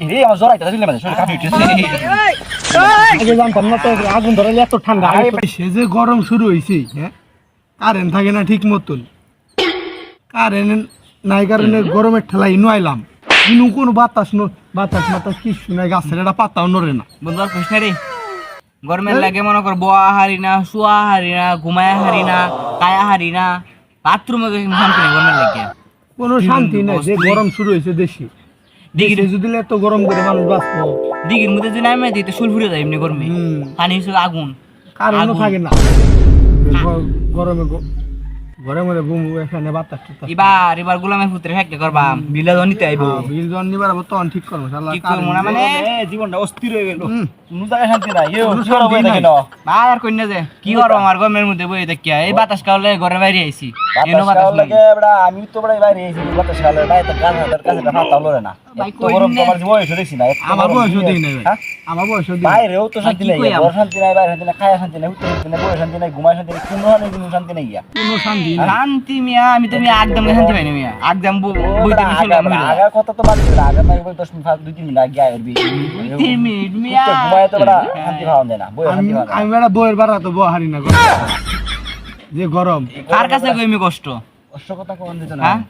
এই আমার জ্বর আইতাছে দিলে মানে শরীর কাঁপি উঠেছে আগে জানতাম না তো আগুন ধরালে এত ঠান্ডা সে যে গরম শুরু হয়েছে হ্যাঁ কারেন্ট থাকে না ঠিক মতন কারেন্ট নাই কারণে গরমের ঠেলাই নুয়াইলাম ইনু কোনো বাতাস বাতাস কিছু নাই গাছের একটা পাতাও নড়ে না বন্ধু আর কইস না রে গরমের লাগে মনে কর বোয়া হারি না শুয়া হারি না ঘুমায়া হারি না কায়া হারি না বাথরুমে শান্তি নেই গরমের লাগে কোনো শান্তি নাই যে গরম শুরু হয়েছে দেশে দিঘির যদি এত গরম করে মানুষ বাঁচবো দিঘির মধ্যে যদি নামে দিতে শুল ফুরে যায় এমনি গরমে পানি হিসেবে আগুন কারেন্টও থাকে না গরমে ঘরের মধ্যে বুম এখানে বাতাস এবার গোলামের পুত্রে ফ্যাক্টরি করবা বিলা নিতে আইবো বিল জন নিবার তখন ঠিক করবো ঠিক করবো না মানে জীবনটা অস্থির হয়ে গেল কোনো জায়গায় শান্তি নাই আর কইনা যে কি করো আমার গরমের মধ্যে বই দেখিয়া এই বাতাস কালে ঘরে বাইরে আইছি এনো বাতাস লাগে বড়া আমি তো বড়া বাইরে এসে বাতাস খালে নাই তো গান হাতের কাছে না তাও লরে না তো গরম তোমার বয়স দেখছি না আমার বয়স দেই নাই ভাই আমার বয়স দেই বাইরেও তো শান্তি নাই ঘর শান্তি নাই বাইরে শান্তি নাই খায়া শান্তি নাই উঠতে শান্তি নাই বয়স শান্তি নাই ঘুমায় শান্তি নাই কোনো শান্তি নাই কোনো শান্তি শান্তি মিয়া আমি তো মিয়া একদম শান্তি পাইনি মিয়া একদম বইতে মিশে আগা কথা তো বাদ দিলা আগা নাই 10 মিনিট 2 3 মিনিট আগে আইবি 3 মিনিট মিয়া ঘুমায় তো বড়া শান্তি পাওয়া যায় না বই শান্তি পাওয়া আমি বড়া বইয়ের বাড়া তো বই হারি না যে গরম কার কাছে কইমি কষ্ট কষ্ট কথা কোন দিত না হ্যাঁ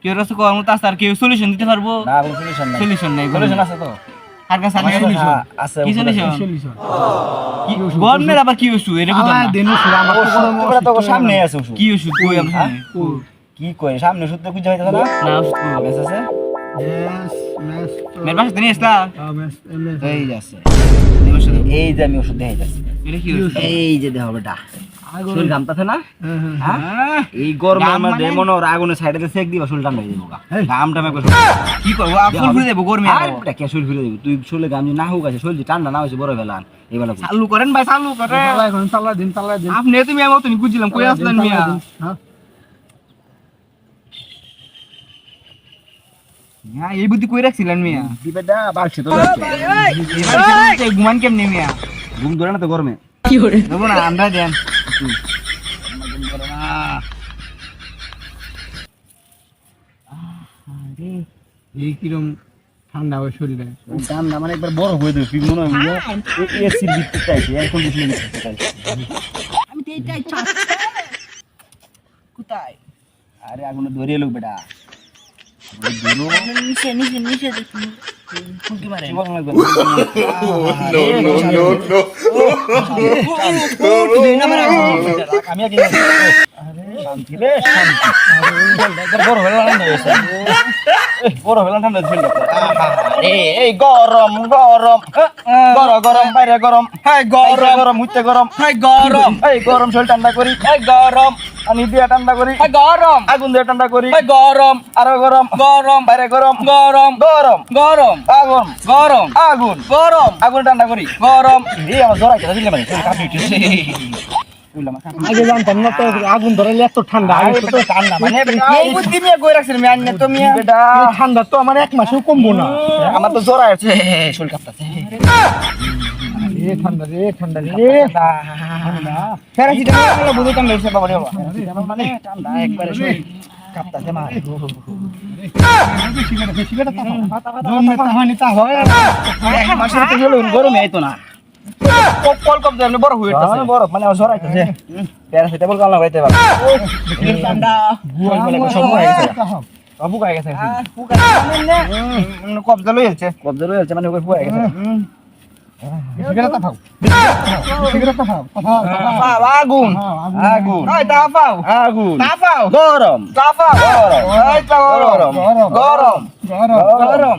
কেউ রস কোন মত আর কেউ সলিউশন দিতে পারবো না সলিউশন নাই সলিউশন নাই সলিউশন আছে তো কার কাছে সলিউশন আছে কি সলিউশন সলিউশন গরমের আবার কি ওষুধ এটা বুঝলাম না দেনু শুরু আমার তো গরম তোরা তো সামনে আছে ওষুধ কি ওষুধ কই আমি কি কই সামনে ওষুধ তো খুঁজে হইতাছে না না ওষুধ কই আছে আছে মেস মের পাশে তো নিয়ে আসলা মেস এই যাচ্ছে এই যে আমি ওষুধ দেখাই যাচ্ছি এটা কি ওষুধ এই যে দেহ বেটা শরীর ঘামতাছে না হ্যাঁ এই গরমের মধ্যে মনে ওর আগুনের সাইডে সেক দিবা শরীর ঠান্ডা হয়ে যাবো ঘামটা মেঘ কি করব ফুল ফুলে দেব গরমে আর বেটা কে শরীর ফিরে দেবো তুই শরীরে ঘাম না হোক আছে শরীর ঠান্ডা না হয়েছে বড় বেলান এই বেলা চালু করেন ভাই চালু করেন এখন চালা দিন আপনি তুমি আমি তো বুঝছিলাম কই আসলেন মিয়া হ্যাঁ এই বুদ্ধি কই রাখছিলেন মিয়া দি বেটা বালছে তো যাচ্ছে ঘুমান কেমনে মিয়া ঘুম ধরে না তো গরমে কি করে দেবো না আমরা দেন এই কিরম ঠান্ডা হয় শরীরে ঠান্ডা মানে একবার বড় হয়ে দেবে তুই মনে হয় এসির ভিতরে চাইছে এয়ার কন্ডিশনের ভিতরে চাইছে আমি তো এইটাই চাচ্ছি কোথায় আরে আগুনে ধরে লোক বেটা নিচে নিচে নিচে দেখুন ফুলকি মারে আমি আগে শান্তি রে শান্তি বড় হলো না বড় হলো ঠান্ডা ছিল এই গরম গরম গরম গরম বাইরে গরম হাই গরম গরম হইতে গরম হাই গরম এই গরম শরীর ঠান্ডা করি হাই গরম পানি দিয়ে ঠান্ডা করি হাই গরম আগুন দিয়ে ঠান্ডা করি হাই গরম আরো গরম গরম বাইরে গরম গরম গরম গরম আগুন গরম আগুন গরম আগুন ঠান্ডা করি গরম এই আমার জ্বর আইতাছে দিলে মানে শরীর কাঁপি উঠেছে আগে জানতাম না তো আগুন ধরালে এত ঠান্ডা আগে তো ঠান্ডা মানে এই বুদ্ধি নিয়ে কই রাখছিস আমি আন্নে তো মিয়া বেটা ঠান্ডা তো আমার এক মাসেও কমবো না আমার তো জ্বর আছে শরীর কাঁপতাছে ঠান্ডা রে প্যারাসিটামল বুঝতাম না সে বাবা রে বাবা মানে ঠান্ডা একবারে শরীর কাঁপতাছে মা এক মাসের তো হলো গরমে আইতো না কল কম দেন বড় হয়ে যাচ্ছে বড় মানে জ্বর আইতাছে প্যারাসিটামল কাল লাগাইতে পারো ঠান্ডা গুয়াল বলে সব হয়ে গেছে বাবু গায় গেছে কবজা লইছে মানে ওই হয়ে গেছে আগুন আগুন তাপাও আগুন তাপাও গরম তাপাও গরম গরম গরম গরম